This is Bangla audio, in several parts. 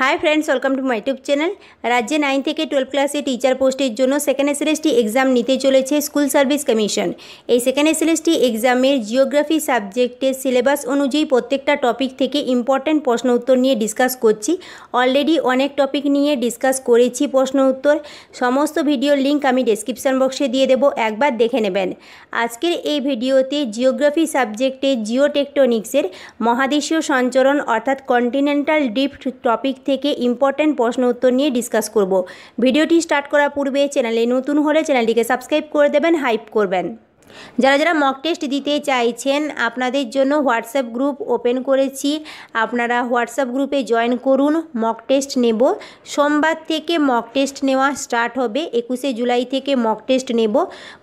High friends welcome to my YouTube channel. राज्य 9 থেকে 12 ক্লাসে টিচার পোস্টের জন্য সেকেন্ড এসএলএসটি এক্সাম নিতে চলেছে স্কুল সার্ভিস কমিশন। এই সেকেন্ড এসএলএসটি এক্সামের জিওগ্রাফি সাবজেক্টের সিলেবাস অনুযায়ী প্রত্যেকটা টপিক থেকে ইম্পর্টেন্ট প্রশ্ন উত্তর নিয়ে ডিসকাস করছি। অলরেডি অনেক টপিক নিয়ে ডিসকাস করেছি প্রশ্ন উত্তর। সমস্ত ভিডিওর লিঙ্ক আমি ডেসক্রিপশন বক্সে দিয়ে দেবো, একবার দেখে নেবেন। আজকের এই ভিডিওতে জিওগ্রাফি সাবজেক্টে জিওটেকটনিক্সের মহাদেশীয় সঞ্চরণ অর্থাৎ কন্টিনেন্টাল ড্রিফট টপিক থেকে ইম্পর্টেন্ট প্রশ্ন উত্তর নিয়ে ডিসকাস করব। ভিডিওটি স্টার্ট করার পূর্বে চ্যানেলে নতুন হলে চ্যানেলটিকে সাবস্ক্রাইব করে দেবেন, হাইপ করবেন। যারা যারা মক টেস্ট দিতে চাইছেন আপনাদের জন্য হোয়াটসঅ্যাপ গ্রুপ ওপেন করেছি, আপনারা হোয়াটসঅ্যাপ গ্রুপে জয়েন করুন। মক টেস্ট নেব, সোমবার থেকে মক টেস্ট নেওয়া স্টার্ট হবে। 21 জুলাই থেকে মক টেস্ট নেব,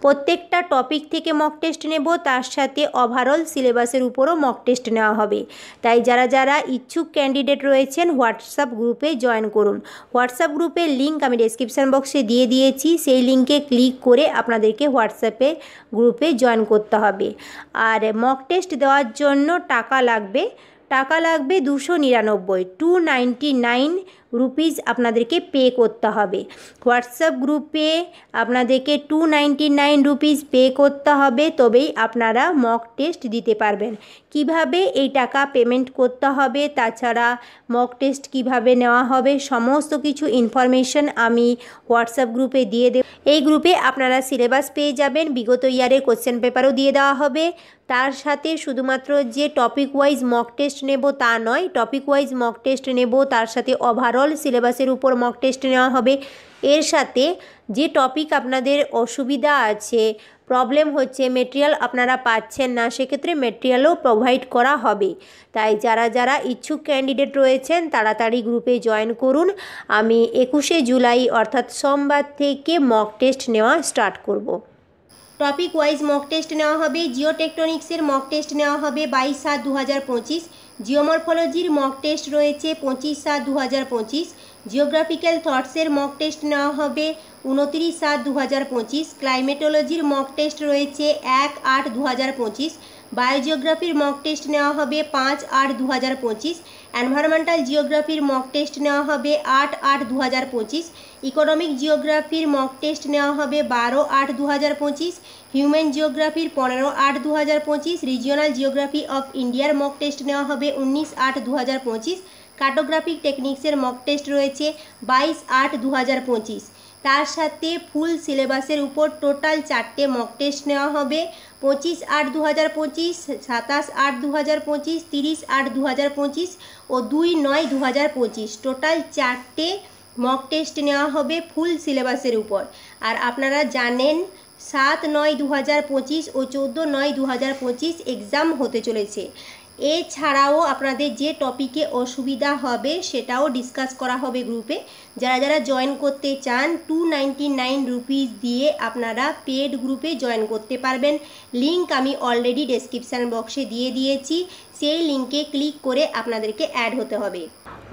প্রত্যেকটা টপিক থেকে মক টেস্ট নেব, তার সাথে ওভারঅল সিলেবাসের উপরও মক টেস্ট নেওয়া হবে। তাই যারা যারা ইচ্ছুক ক্যান্ডিডেট রয়েছেন হোয়াটসঅ্যাপ গ্রুপে জয়েন করুন। হোয়াটসঅ্যাপ গ্রুপের লিঙ্ক আমি ডেসক্রিপশন বক্সে দিয়ে দিয়েছি, সেই লিঙ্কে ক্লিক করে আপনাদেরকে হোয়াটসঅ্যাপে গ্রুপে জয়েন করতে হবে। আর মক টেস্ট দেওয়ার জন্য টাকা লাগবে 299, 299 রুপিস আপনাদেরকে পে করতে হবে। হোয়াটসঅ্যাপ গ্রুপে আপনাদেরকে 299 রুপিস পে করতে হবে, তবেই আপনারা মক টেস্ট দিতে পারবেন। কিভাবে এই টাকা পেমেন্ট করতে হবে, তাছাড়া মক টেস্ট কিভাবে নেওয়া হবে, সমস্ত কিছু ইনফরমেশন আমি হোয়াটসঅ্যাপ গ্রুপে দিয়ে দেব। এই গ্রুপে আপনারা সিলেবাস পেয়ে যাবেন, বিগত ইয়ারের কোশ্চেন পেপারও দিয়ে দেওয়া হবে। তার সাথে শুধুমাত্র যে টপিক ওয়াইজ মক টেস্ট নেব তা নয়, টপিক ওয়াইজ মক টেস্ট নেব, তার সাথে ওভারঅল সিলেবাসের উপর মক টেস্ট নেওয়া হবে। এর সাথে যে টপিক আপনাদের অসুবিধা আছে, প্রবলেম হচ্ছে, মেটেরিয়াল আপনারা পাচ্ছেন না, সেক্ষেত্রে মেটেরিয়ালও প্রোভাইড করা হবে। তাই যারা যারা ইচ্ছুক ক্যান্ডিডেট রয়েছেন তাড়াতাড়ি গ্রুপে জয়েন করুন। আমি 21 জুলাই অর্থাৎ সোমবার থেকে মক টেস্ট নেওয়া স্টার্ট করব। টপিক ওয়াইজ মক টেস্ট নেওয়া হবে। জিওটেকটনিক্সের মক টেস্ট নেওয়া হবে 22/7/2025। জিওমরফোলজির মক টেস্ট রয়েছে 25/7/2025। জিওগ্রাফিক্যাল থটসের মক টেস্ট নেওয়া হবে 29/7/2025। ক্লাইমেটোলজির মক টেস্ট রয়েছে 1/8/2025। বায়োজিওগ্রাফির মক টেস্ট নেওয়া হবে 5/8/2025। এনভায়রনমেন্টাল জিওগ্রাফির মক টেস্ট নেওয়া হবে 8/8/2025। ইকোনমিক জিওগ্রাফির মক টেস্ট নেওয়া হবে 12/8/2025। হিউম্যান জিওগ্রাফির 15/8/2025। রিজিওনাল জিওগ্রাফি অফ ইন্ডিয়ার মক টেস্ট নেওয়া হবে 19/8/2025। কার্টোগ্রাফিক টেকনিক্সের মক টেস্ট রয়েছে 22/8/2025। তার সাথে ফুল সিলেবাসের উপর টোটাল 4টে মক টেস্ট নেওয়া হবে 25/8/2025, 27/8/2025, 30/8/2025 ও 2/9/2025। টোটাল 4টে মক টেস্ট নেওয়া হবে ফুল সিলেবাসের উপর। আর আপনারা জানেন 7/9/2025 ও 14/9/2025 এক্সাম হতে চলেছে। এছাড়াও আপনাদের যে টপিকে অসুবিধা হবে সেটাও ডিসকাস করা হবে গ্রুপে। যারা যারা জয়েন করতে চান 299 রুপিস দিয়ে আপনারা পেড গ্রুপে জয়েন করতে পারবেন। লিঙ্ক আমি অলরেডি ডেসক্রিপশান বক্সে দিয়ে দিয়েছি, সেই লিঙ্কে ক্লিক করে আপনাদেরকে অ্যাড হতে হবে।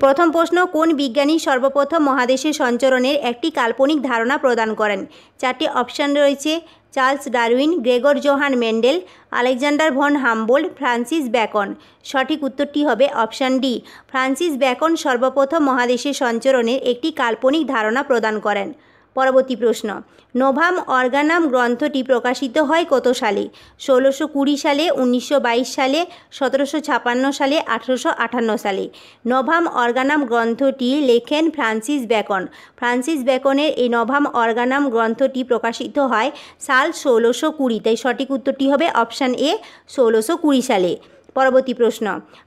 প্রথম প্রশ্ন, কোন বিজ্ঞানী সর্বপ্রথম মহাদেশের সঞ্চরণের একটি কাল্পনিক ধারণা প্রদান করেন? 4টি অপশান রয়েছে: Charles Darwin, Gregor Johann Mendel, Alexander von Humboldt, Francis Bacon. সঠিক উত্তরটি হবে অপশান ডি। ফ্রান্সিস ব্যাকন সর্বপ্রথম মহাদেশের সঞ্চরণের একটি কাল্পনিক ধারণা প্রদান করেন। পরবর্তী প্রশ্ন, নোভাম অর্গানাম গ্রন্থটি প্রকাশিত হয় কত সালে? 1620 সালে, 1922 সালে, 1756 সালে, 1858 সালে। নোভাম অর্গানাম গ্রন্থটি লেখেন ফ্রান্সিস ব্যাকন। ফ্রান্সিস ব্যাকনের এই নোভাম অর্গানাম গ্রন্থটি প্রকাশিত হয় সাল 1620। তাই সঠিক উত্তরটি হবে অপশান এ, 1620 সালে। পরবর্তী প্রশ্ন,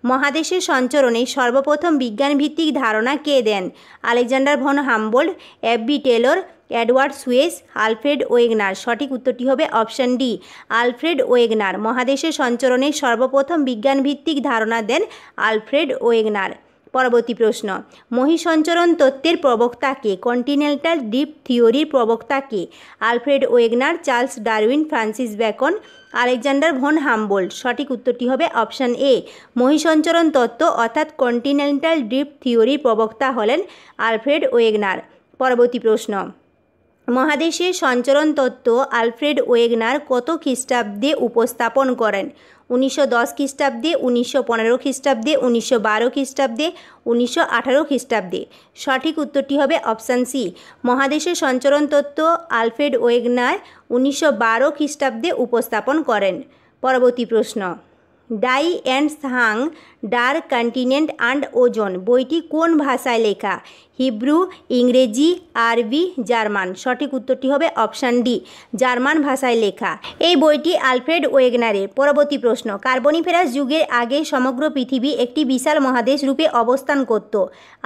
মহাদেশের সঞ্চরণে সর্বপ্রথম বিজ্ঞানভিত্তিক ধারণা কে দেন? Alexander von Humboldt, F B. Taylor, Edward Suess, Alfred Wegener. সঠিক উত্তরটি হবে অপশান ডি, আলফ্রেড ওয়েগনার। মহাদেশের সঞ্চরণে সর্বপ্রথম বিজ্ঞানভিত্তিক ধারণা দেন আলফ্রেড ওয়েগনার। পরবর্তী প্রশ্ন, মহিসঞ্চরণ তত্ত্বের প্রবক্তা কে? কন্টিনেন্টাল ড্রিফট থিওরির প্রবক্তা কে? Alfred Wegener, Charles Darwin, Francis Bacon, Alexander von Humboldt. সঠিক উত্তরটি হবে অপশান এ, মহিসঞ্চরণ তত্ত্ব অর্থাৎ কন্টিনেন্টাল ড্রিফট থিওরির প্রবক্তা হলেন আলফ্রেড ওয়েগনার। পরবর্তী প্রশ্ন, মহাদেশের সঞ্চরণ তত্ত্ব আলফ্রেড ওয়েগনার কত খ্রিস্টাব্দে উপস্থাপন করেন? 1910 খ্রিস্টাব্দে, 1915 খ্রিস্টাব্দে, 1912 খ্রিস্টাব্দে, 1918 খ্রিস্টাব্দে। সঠিক উত্তরটি হবে অপশান সি। মহাদেশের সঞ্চরণ তত্ত্ব আলফ্রেড ওয়েগনার 1912 খ্রিস্টাব্দে উপস্থাপন করেন। পরবর্তী প্রশ্ন, ডাই অ্যান্ড সাং ডার্ক কন্টিনেন্ট অ্যান্ড ওজন বইটি কোন ভাষায় লেখা? হিব্রু, ইংরেজি, আরবি, জার্মান। সঠিক উত্তরটি হবে অপশান ডি, জার্মান ভাষায় লেখা। এই বইটি আলফ্রেড ওয়েগনারের। পরবর্তী প্রশ্ন, কার্বনিফেরাস যুগের আগে সমগ্র পৃথিবী একটি বিশাল মহাদেশ রূপে অবস্থান করত।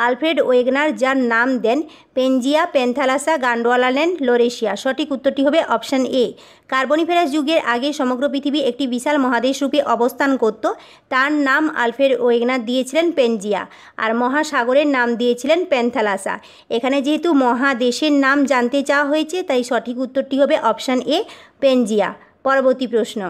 আলফ্রেড ওয়েগনার যার নাম দেন পেনজিয়া, প্যান্থালাসা, গন্ডোয়ানাল্যান্ড, লরেশিয়া। সঠিক উত্তরটি হবে অপশান এ। কার্বনিফেরাস যুগের আগে সমগ্র পৃথিবী একটি বিশাল মহাদেশ রূপে অবস্থান করত। তার নাম আলফ্রেড ওয়েগনার দিয়েছিলেন পেনজিয়া, আর মহাসাগরের নাম দিয়েছিলেন প্যান্থালাসা। এখানে যেহেতু মহাদেশের নাম জানতে চাওয়া হয়েছে, তাই সঠিক উত্তরটি হবে অপশান এ, পেনজিয়া। পরবর্তী প্রশ্ন,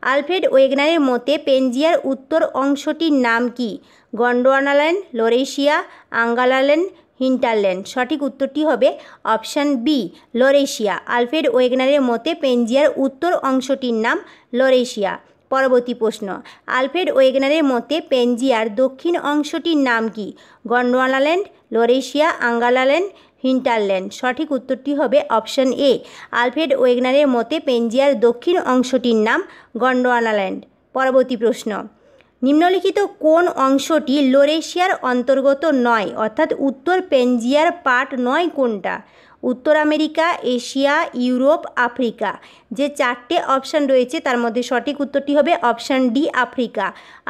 আলফ্রেড ওয়েগনারের মতে পেনজিয়ার উত্তর অংশটির নাম কি? Gondwanaland, Laurasia, Angaraland, hinterland. সঠিক উত্তরটি হবে অপশান বি, লরেশিয়া। আলফ্রেড ওয়েগনারের মতে পেনজিয়ার উত্তর অংশটির নাম লরেশিয়া। পরবর্তী প্রশ্ন, আলফ্রেড ওয়েগনারের মতে পেনজিয়ার দক্ষিণ অংশটির নাম কি? Gondwanaland, Laurasia, Angaraland, hinterland. সঠিক উত্তরটি হবে অপশান এ। আলফ্রেড ওয়েগনারের মতে পেনজিয়ার দক্ষিণ অংশটির নাম গন্ডোয়ানাল্যান্ড। পরবর্তী প্রশ্ন, নিম্নলিখিত কোন অংশটি লরেশিয়ার অন্তর্গত নয়, অর্থাৎ উত্তর পেনজিয়ার পার্ট নয় কোনটা? উত্তর আমেরিকা, এশিয়া, ইউরোপ, আফ্রিকা। যে চারটে অপশান রয়েছে তার মধ্যে সঠিক উত্তরটি হবে অপশান ডি, আফ্রিকা।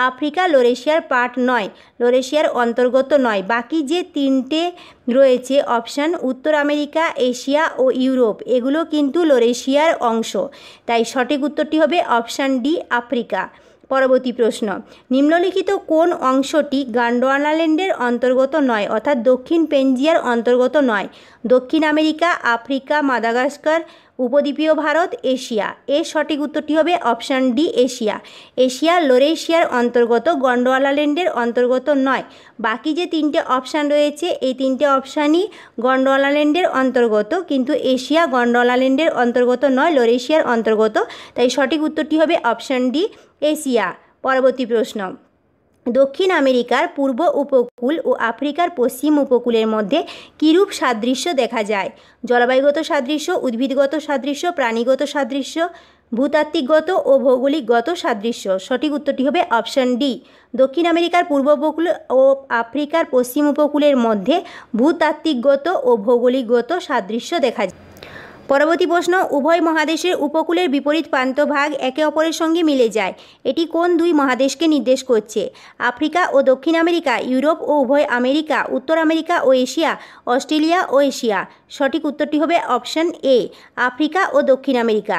আফ্রিকা লরেশিয়ার পার্ট নয়, লরেশিয়ার অন্তর্গত নয়। বাকি যে তিনটে রয়েছে অপশান, উত্তর আমেরিকা, এশিয়া ও ইউরোপ, এগুলো কিন্তু লরেশিয়ার অংশ। তাই সঠিক উত্তরটি হবে অপশান ডি, আফ্রিকা। পরবর্তী প্রশ্ন, নিম্নলিখিত কোন অংশটি গন্ডোয়ানাল্যান্ডের অন্তর্গত নয়, অর্থাৎ দক্ষিণ পেনজিয়ার অন্তর্গত নয়? দক্ষিণ আমেরিকা, আফ্রিকা, মাদাগাস্কার, উপদ্বীপীয় ভারত, এশিয়া। এর সঠিক উত্তরটি হবে অপশান ডি, এশিয়া। এশিয়া লরেশিয়ার অন্তর্গত, গন্ডোয়ানাল্যান্ডের অন্তর্গত নয়। বাকি যে তিনটে অপশান রয়েছে এই তিনটে অপশানই গন্ডোয়ানাল্যান্ডের অন্তর্গত, কিন্তু এশিয়া গন্ডোয়ানাল্যান্ডের অন্তর্গত নয়, লরেশিয়ার অন্তর্গত। তাই সঠিক উত্তরটি হবে অপশান ডি, এশিয়া। পরবর্তী প্রশ্ন, দক্ষিণ আমেরিকার পূর্ব উপকূল ও আফ্রিকার পশ্চিম উপকূলের মধ্যে কিরূপ সাদৃশ্য দেখা যায়? জলবায়ুগত সাদৃশ্য, উদ্ভিদগত সাদৃশ্য, প্রাণীগত সাদৃশ্য, ভূতাত্ত্বিকগত ও ভৌগোলিকগত সাদৃশ্য। সঠিক উত্তরটি হবে অপশান ডি। দক্ষিণ আমেরিকার পূর্ব উপকূল ও আফ্রিকার পশ্চিম উপকূলের মধ্যে ভূতাত্ত্বিকগত ও ভৌগোলিকগত সাদৃশ্য দেখা যায়। পরবর্তী প্রশ্ন, উভয় মহাদেশের উপকূলের বিপরীত প্রান্তভাগ একে অপরের সঙ্গে মিলে যায়। এটি কোন দুই মহাদেশকে নির্দেশ করছে? আফ্রিকা ও দক্ষিণ আমেরিকা, ইউরোপ ও উভয় আমেরিকা, উত্তর আমেরিকা ও এশিয়া, অস্ট্রেলিয়া ও এশিয়া। সঠিক উত্তরটি হবে অপশান এ, আফ্রিকা ও দক্ষিণ আমেরিকা।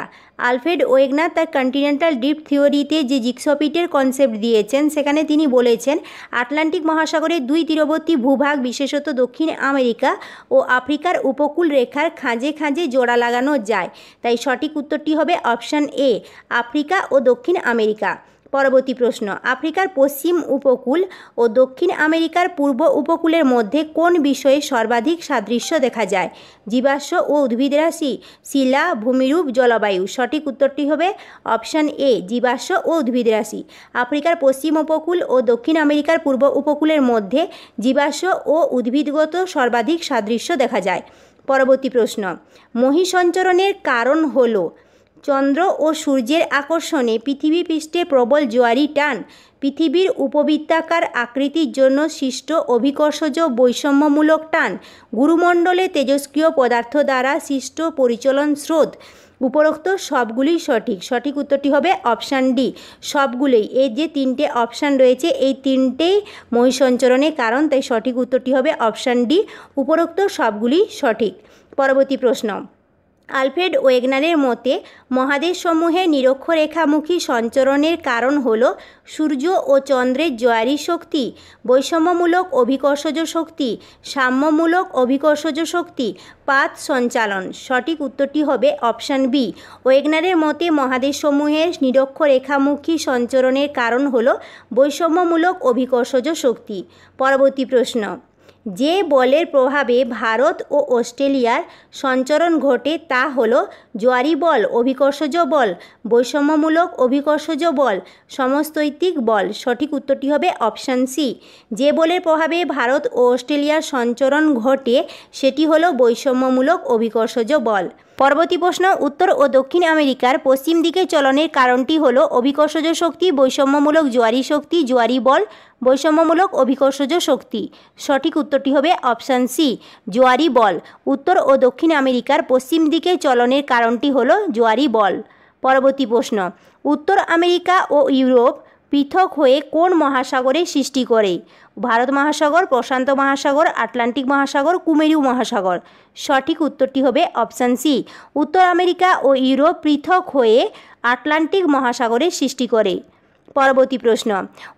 আলফ্রেড ওয়েগনার তার কন্টিনেন্টাল ড্রিফট থিওরিতে যে জিগসপিটের কনসেপ্ট দিয়েছেন, সেখানে তিনি বলেছেন আটলান্টিক মহাসাগরের দুই তীরবর্তী ভূভাগ, বিশেষত দক্ষিণ আমেরিকা ও আফ্রিকার উপকূল রেখার খাঁজে খাঁজে জোড়া লাগানো যায়। তাই সঠিক উত্তরটি হবে অপশান এ, আফ্রিকা ও দক্ষিণ আমেরিকা। পরবর্তী প্রশ্ন, আফ্রিকার পশ্চিম উপকূল ও দক্ষিণ আমেরিকার পূর্ব উপকূলের মধ্যে কোন বিষয়ে সর্বাধিক সাদৃশ্য দেখা যায়? জীবাশ্ম ও উদ্ভিদরাশি, শিলা, ভূমিরূপ, জলবায়ু। সঠিক উত্তরটি হবে অপশান এ, জীবাশ্ম ও উদ্ভিদরাশি। আফ্রিকার পশ্চিম উপকূল ও দক্ষিণ আমেরিকার পূর্ব উপকূলের মধ্যে জীবাশ্ম ও উদ্ভিদগত সর্বাধিক সাদৃশ্য দেখা যায়। পরবর্তী প্রশ্ন, মহীসঞ্চরণের কারণ হলো চন্দ্র ও সূর্যের আকর্ষণে পৃথিবী পৃষ্ঠে প্রবল জোয়ারি টান, পৃথিবীর উপবৃত্তাকার আকৃতির জন্য সৃষ্ট অভিকর্ষজ বৈষম্যমূলক টান, গুরুমণ্ডলে তেজস্ক্রিয় পদার্থ দ্বারা সৃষ্ট পরিচলন স্রোত। উপরোক্ত সবগুলি সঠিক। সঠিক উত্তরটি হবে অপশান ডি, সবগুলোই। এই যে তিনটে অপশান রয়েছে এই তিনটেই মহীসঞ্চরণের কারণ, তাই সঠিক উত্তরটি হবে অপশান ডি, উপরোক্ত সবগুলি সঠিক। পরবর্তী প্রশ্ন, আলফ্রেড ওয়েগনারের মতে মহাদেশসমূহে নিরক্ষরেখামুখী সঞ্চরণের কারণ হল সূর্য ও চন্দ্রের জোয়ারি শক্তি, বৈষম্যমূলক অভিকর্ষজ শক্তি, সাম্যমূলক অভিকর্ষজ শক্তি, পাত সঞ্চালন। সঠিক উত্তরটি হবে অপশান বি। ওয়েগনারের মতে মহাদেশসমূহের নিরক্ষরেখামুখী সঞ্চরণের কারণ হল বৈষম্যমূলক অভিকর্ষজ শক্তি। পরবর্তী প্রশ্ন, যে বলের প্রভাবে ভারত ও অস্ট্রেলিয়ার সঞ্চরণ ঘটে তা হলো জোয়ারি বল, অভিকর্ষজ বল, বৈষম্যমূলক অভিকর্ষজ বল, সমস্তৈত্বিক বল। সঠিক উত্তরটি হবে অপশান সি। যে বলের প্রভাবে ভারত ও অস্ট্রেলিয়ার সঞ্চরণ ঘটে সেটি হলো বৈষম্যমূলক অভিকর্ষজ বল। পরবর্তী প্রশ্ন, উত্তর ও দক্ষিণ আমেরিকার পশ্চিম দিকে চলনের কারণটি হলো অভিকর্ষজ শক্তি, বৈষম্যমূলক জোয়ারি শক্তি, জোয়ারি বল, বৈষম্যমূলক অভিকর্ষজ শক্তি। সঠিক উত্তরটি হবে অপশান সি, জোয়ারি বল। উত্তর ও দক্ষিণ আমেরিকার পশ্চিম দিকে চলনের কারণটি হলো জোয়ারি বল। পরবর্তী প্রশ্ন, উত্তর আমেরিকা ও ইউরোপ পৃথক হয়ে কোন মহাসাগরের সৃষ্টি করে? ভারত মহাসাগর, প্রশান্ত মহাসাগর, আটলান্টিক মহাসাগর, কুমেরু মহাসাগর। সঠিক উত্তরটি হবে অপশান সি, উত্তর আমেরিকা ও ইউরোপ পৃথক হয়ে আটলান্টিক মহাসাগরের সৃষ্টি করে। পরবর্তী প্রশ্ন,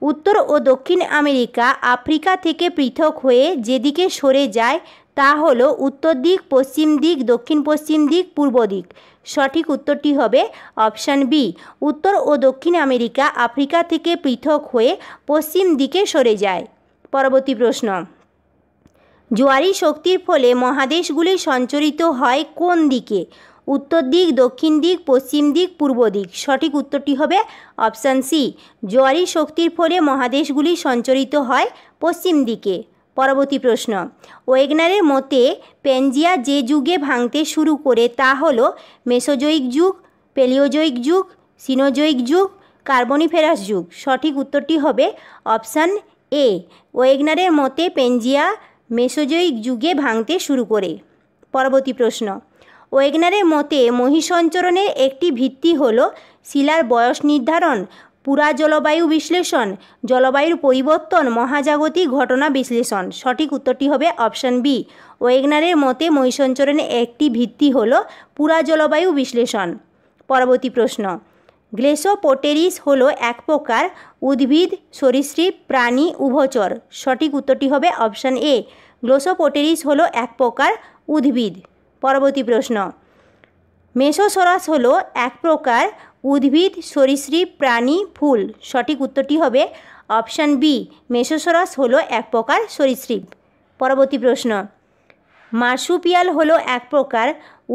উত্তর ও দক্ষিণ আমেরিকা আফ্রিকা থেকে পৃথক হয়ে যেদিকে সরে যায় তা হলো উত্তর দিক, পশ্চিম দিক, দক্ষিণ পশ্চিম দিক, পূর্ব দিক। সঠিক উত্তরটি হবে অপশান বি, উত্তর ও দক্ষিণ আমেরিকা আফ্রিকা থেকে পৃথক হয়ে পশ্চিম দিকে সরে যায়। পরবর্তী প্রশ্ন, জোয়ারি শক্তির ফলে মহাদেশগুলি সঞ্চরিত হয় কোন দিকে? উত্তর দিক, দক্ষিণ দিক, পশ্চিম দিক, পূর্ব দিক। সঠিক উত্তরটি হবে অপশান সি, জোয়ারি শক্তির ফলে মহাদেশগুলি সঞ্চরিত হয় পশ্চিম দিকে। পরবর্তী প্রশ্ন, ওয়েগনারের মতে প্যাঞ্জিয়া যে যুগে ভাঙতে শুরু করে তা হলো মেসোজোয়িক যুগ, প্যালিওজোয়িক যুগ, সিনোজোয়িক যুগ, কার্বনিফেরাস যুগ। সঠিক উত্তরটি হবে অপশান এ, ওয়েগনারের মতে প্যাঞ্জিয়া মেসোজোয়িক যুগে ভাঙতে শুরু করে। পরবর্তী প্রশ্ন, ওয়েগনারের মতে মহিসঞ্চরণের একটি ভিত্তি হল শিলার বয়স নির্ধারণ, পুরা জলবায়ু বিশ্লেষণ, জলবায়ুর পরিবর্তন, মহাজাগতিক ঘটনা বিশ্লেষণ। সঠিক উত্তরটি হবে অপশান বি, ওয়েগনারের মতে মহিসঞ্চরণের একটি ভিত্তি হল পুরা জলবায়ু বিশ্লেষণ। পরবর্তী প্রশ্ন, গ্লেসোপোটেরিস হলো এক প্রকার উদ্ভিদ, সরীসৃপ, প্রাণী, উভচর। সঠিক উত্তরটি হবে অপশান এ, গ্লেসোপোটেরিস হলো এক প্রকার উদ্ভিদ। পরবর্তী প্রশ্ন, মেসোসরাস হলো এক প্রকার উদ্ভিদ, সরীসৃপ, প্রাণী, ফুল। সঠিক উত্তরটি হবে অপশান বি, মেসোসরাস হলো এক প্রকার সরীসৃপ। পরবর্তী প্রশ্ন, মার্সুপিয়াল হলো এক প্রকার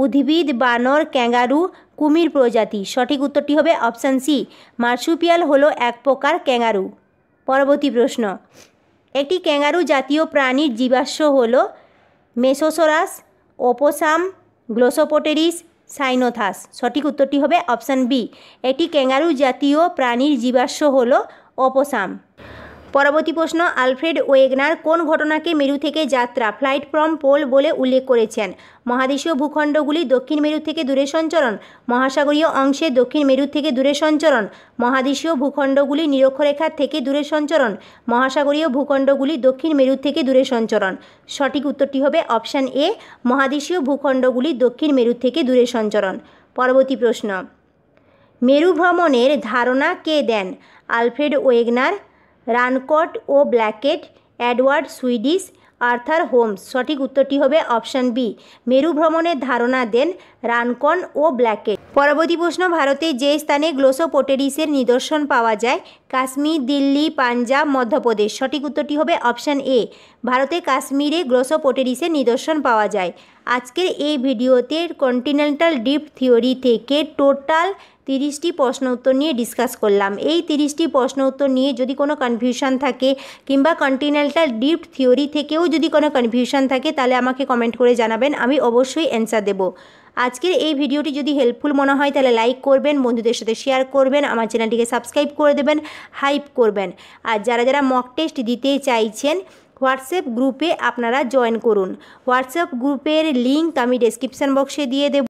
উদ্ভিদ, বানর, ক্যাঙ্গারু, কুমির প্রজাতি। সঠিক উত্তরটি হবে অপশান সি, মার্সুপিয়াল হলো এক প্রকার ক্যাঙ্গারু। পরবর্তী প্রশ্ন, একটি ক্যাঙ্গারু জাতীয় প্রাণীর জীবাশ্ম হলো মেসোসরাস, ওপোসাম, গ্লেসোপোটেরিস, সাইনোথাস। সঠিক উত্তরটি হবে অপশান বি, একটি ক্যাঙ্গারু জাতীয় প্রাণীর জীবাশ্ম হলো ওপোসাম। পরবর্তী প্রশ্ন, আলফ্রেড ওয়েগনার কোন ঘটনাকে মেরু থেকে যাত্রা, ফ্লাইট ফ্রম পোল বলে উল্লেখ করেছেন? মহাদেশীয় ভূখণ্ডগুলি দক্ষিণ মেরু থেকে দূরে সঞ্চরণ, মহাসাগরীয় অংশে দক্ষিণ মেরু থেকে দূরে সঞ্চরণ, মহাদেশীয় ভূখণ্ডগুলি নিরক্ষরেখার থেকে দূরে সঞ্চরণ, মহাসাগরীয় ভূখণ্ডগুলি দক্ষিণ মেরু থেকে দূরে সঞ্চরণ। সঠিক উত্তরটি হবে অপশান এ, মহাদেশীয় ভূখণ্ডগুলি দক্ষিণ মেরু থেকে দূরে সঞ্চরণ। পরবর্তী প্রশ্ন, মেরু ভ্রমণের ধারণা কে দেন? আলফ্রেড ওয়েগনার, রানকট ও ব্ল্যাকেট, এডওয়ার্ড সুইডিশ, আর্থার হোমস। সঠিক উত্তরটি হবে অপশান বি, মেরু ভ্রমণের ধারণা দেন রানকন ও ব্ল্যাকেট। পরবর্তী প্রশ্ন, ভারতে যে স্থানে গ্লেসোপোটেরিসের নিদর্শন পাওয়া যায়? কাশ্মীর, দিল্লি, পাঞ্জাব, মধ্যপ্রদেশ। সঠিক উত্তরটি হবে অপশান এ, ভারতে কাশ্মীরে গ্লেসোপোটেরিসের নিদর্শন পাওয়া যায়। আজকের এই ভিডিওতে কন্টিনেন্টাল ড্রিফট থিওরি থেকে টোটাল 30টি প্রশ্ন উত্তর নিয়ে ডিসকাস করলাম। এই 30টি প্রশ্ন উত্তর নিয়ে যদি কোনো কনফিউশন থাকে কিংবা কন্টিনেন্টাল ড্রিফট থিওরি থেকেও যদি কোনো কনফিউশন থাকে তাহলে আমাকে কমেন্ট করে জানাবেন, আমি অবশ্যই অ্যান্সার দেব। আজকের এই ভিডিওটি যদি হেল্পফুল মনে হয় তাহলে লাইক করবেন, বন্ধুদের সাথে শেয়ার করবেন, আমার চ্যানেলটিকে সাবস্ক্রাইব করে দেবেন, হাইপ করবেন। আর যারা যারা মক টেস্ট দিতে চাইছেন হোয়াটসঅ্যাপ গ্রুপে আপনারা জয়েন করুন। হোয়াটসঅ্যাপ গ্রুপের লিঙ্ক আমি ডেসক্রিপশান বক্সে দিয়ে দেব।